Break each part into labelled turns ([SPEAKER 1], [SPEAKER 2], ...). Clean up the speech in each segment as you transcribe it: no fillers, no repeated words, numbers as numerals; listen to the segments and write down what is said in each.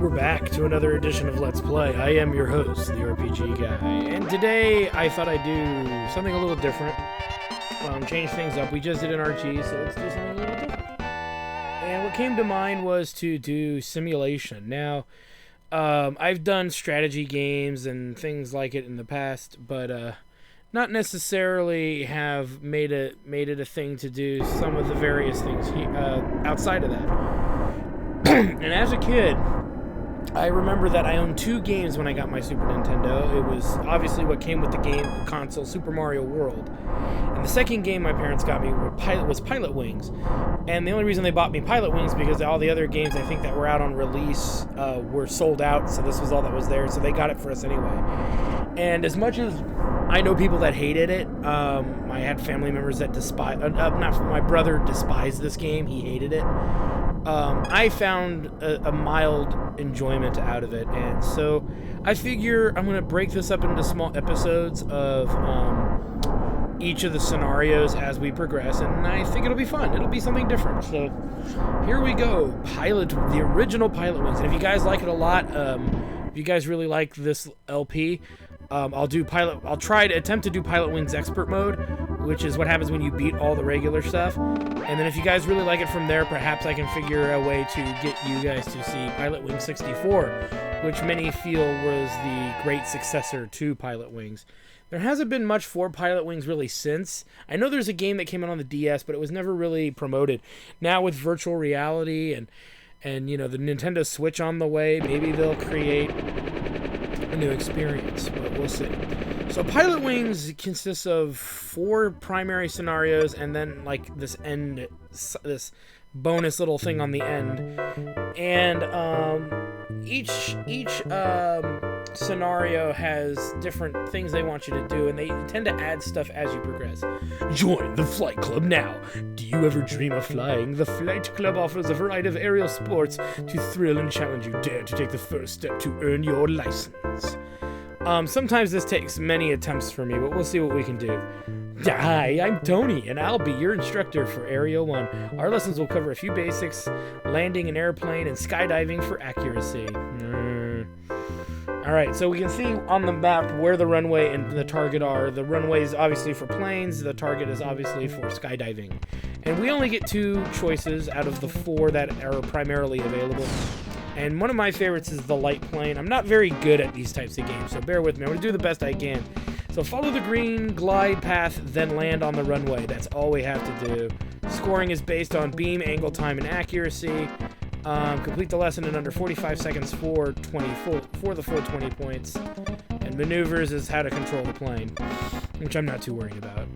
[SPEAKER 1] we're back to another edition of Let's Play. I am your host, the RPG Guy, and today I thought I'd do something a little different. Change things up. We just did an RG, so let's do something a little different. And what came to mind was to do simulation. Now, I've done strategy games and things like it in the past, but not necessarily have made it a thing to do some of the various things outside of that. And as a kid, I remember that I owned 2 games when I got my Super Nintendo. It was obviously what came with the game console, Super Mario World. And the second game my parents got me was Pilotwings. And the only reason they bought me Pilotwings because all the other games I think that were out on release were sold out, so this was all that was there, so they got it for us anyway. And as much as I know people that hated it, I had family members that my brother despised this game, he hated it. I found a mild enjoyment out of it, and so I figure I'm going to break this up into small episodes of each of the scenarios as we progress, and I think it'll be fun. It'll be something different. So here we go. The original Pilotwings. And if you guys like it a lot, if you guys really like this LP, I'll try to attempt to do Pilotwings Expert Mode, which is what happens when you beat all the regular stuff. And then if you guys really like it from there, perhaps I can figure a way to get you guys to see Pilotwings 64, which many feel was the great successor to Pilotwings. There hasn't been much for Pilotwings really since. I know there's a game that came out on the DS, but it was never really promoted. Now with virtual reality and you know, the Nintendo Switch on the way, maybe they'll create a new experience, but we'll see. So Pilotwings consists of 4 primary scenarios and then like this bonus little thing on the end. And each scenario has different things they want you to do, and they tend to add stuff as you progress. Join the Flight Club now. Do you ever dream of flying? The Flight Club offers a variety of aerial sports to thrill and challenge you. Dare to take the first step to earn your license. Sometimes this takes many attempts for me, but we'll see what we can do. Hi, I'm Tony, and I'll be your instructor for Aerial 1. Our lessons will cover a few basics, landing an airplane, and skydiving for accuracy. Alright, so we can see on the map where the runway and the target are. The runway is obviously for planes, the target is obviously for skydiving. And we only get 2 choices out of the 4 that are primarily available. And one of my favorites is the light plane. I'm not very good at these types of games, so bear with me. I'm going to do the best I can. So follow the green glide path, then land on the runway. That's all we have to do. Scoring is based on beam, angle, time, and accuracy. Complete the lesson in under 45 seconds for the full 20 points. And maneuvers is how to control the plane, which I'm not too worried about.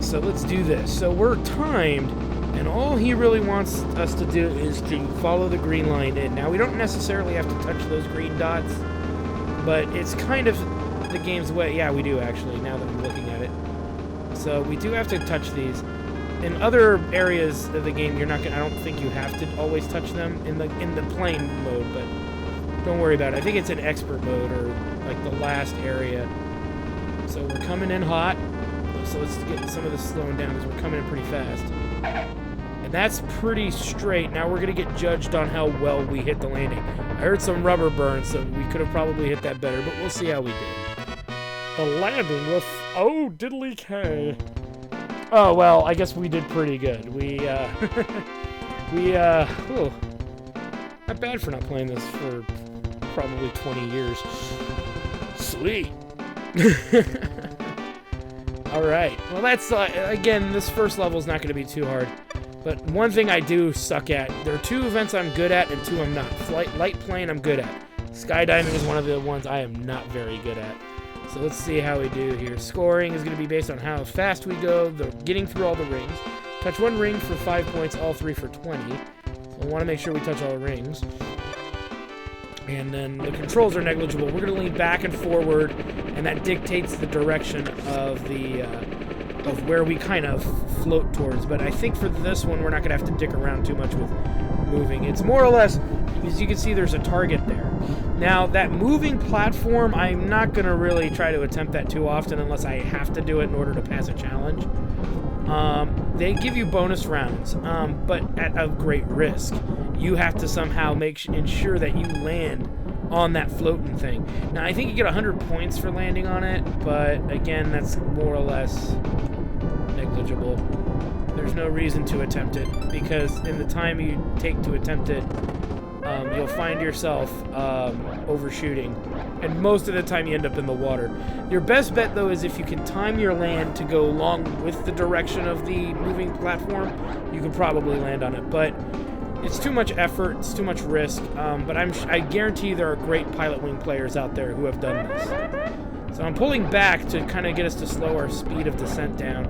[SPEAKER 1] So let's do this. So we're timed, and all he really wants us to do is to follow the green line in. Now, we don't necessarily have to touch those green dots, but it's kind of the game's way. Yeah, we do, actually, now that I'm looking at it. So we do have to touch these. In other areas of the game, I don't think you have to always touch them in the plane mode, but don't worry about it. I think it's in expert mode, or like the last area. So we're coming in hot. So let's get some of this slowing down because we're coming in pretty fast. And that's pretty straight. Now we're going to get judged on how well we hit the landing. I heard some rubber burn, so we could have probably hit that better, but we'll see how we did. The landing was... Oh, diddly K. Oh, well, I guess we did pretty good. Not bad for not playing this for probably 20 years. Sweet. Alright, well that's, again, this first level is not going to be too hard. But one thing I do suck at, there are 2 events I'm good at and 2 I'm not. Light plane I'm good at. Skydiving is one of the ones I am not very good at. So let's see how we do here. Scoring is going to be based on how fast we go, getting through all the rings. Touch 1 ring for 5 points, all 3 for 20. So we want to make sure we touch all the rings. And then the controls are negligible. We're going to lean back and forward, and that dictates the direction of of where we kind of float towards. But I think for this one, we're not going to have to dick around too much with moving. It's more or less, as you can see, there's a target there. Now, that moving platform, I'm not going to really try to attempt that too often unless I have to do it in order to pass a challenge. They give you bonus rounds, but at a great risk. You have to somehow ensure that you land on that floating thing. Now, I think you get 100 points for landing on it, but again, that's more or less negligible. There's no reason to attempt it, because in the time you take to attempt it, you'll find yourself overshooting, and most of the time you end up in the water. Your best bet, though, is if you can time your land to go along with the direction of the moving platform, you can probably land on it, but it's too much effort, it's too much risk, but I guarantee there are great Pilotwing players out there who have done this. So I'm pulling back to kind of get us to slow our speed of descent down,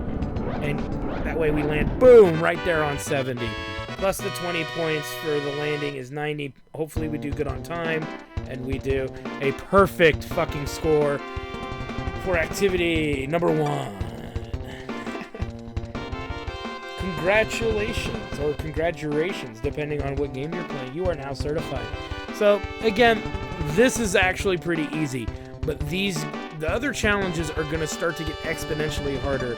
[SPEAKER 1] and that way we land, boom, right there on 70. Plus the 20 points for the landing is 90. Hopefully we do good on time, and we do. A perfect fucking score for activity number 1. Congratulations, or congratulations, depending on what game you're playing. You are now certified. So, again, this is actually pretty easy, but the other challenges are going to start to get exponentially harder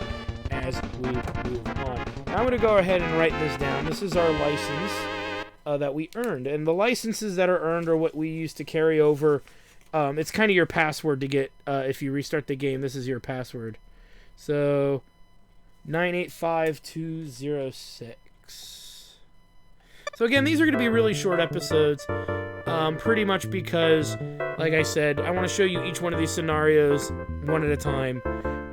[SPEAKER 1] as we move on. Now I'm going to go ahead and write this down. This is our license that we earned, and the licenses that are earned are what we use to carry over. It's kind of your password to get, if you restart the game, this is your password. So 985206. So again, these are going to be really short episodes, pretty much because, like I said, I want to show you each one of these scenarios one at a time,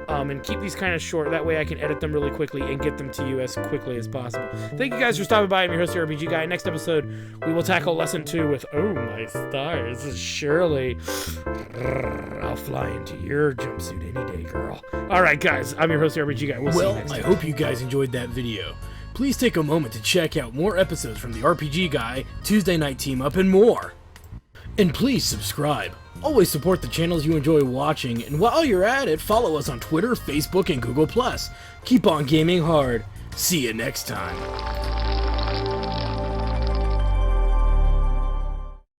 [SPEAKER 1] and keep these kind of short. That way I can edit them really quickly and get them to you as quickly as possible. Thank you guys for stopping by. I'm your host, the RPG Guy. Next episode, we will tackle Lesson 2 with, oh my stars, surely I'll fly into your jumpsuit any day, girl. Alright guys, I'm your host, the RPG Guy. We'll see you next time.
[SPEAKER 2] I hope you guys enjoyed that video. Please take a moment to check out more episodes from the RPG Guy, Tuesday Night Team Up, and more. And please subscribe. Always support the channels you enjoy watching, and while you're at it, follow us on Twitter, Facebook, and Google+. Keep on gaming hard. See you next time.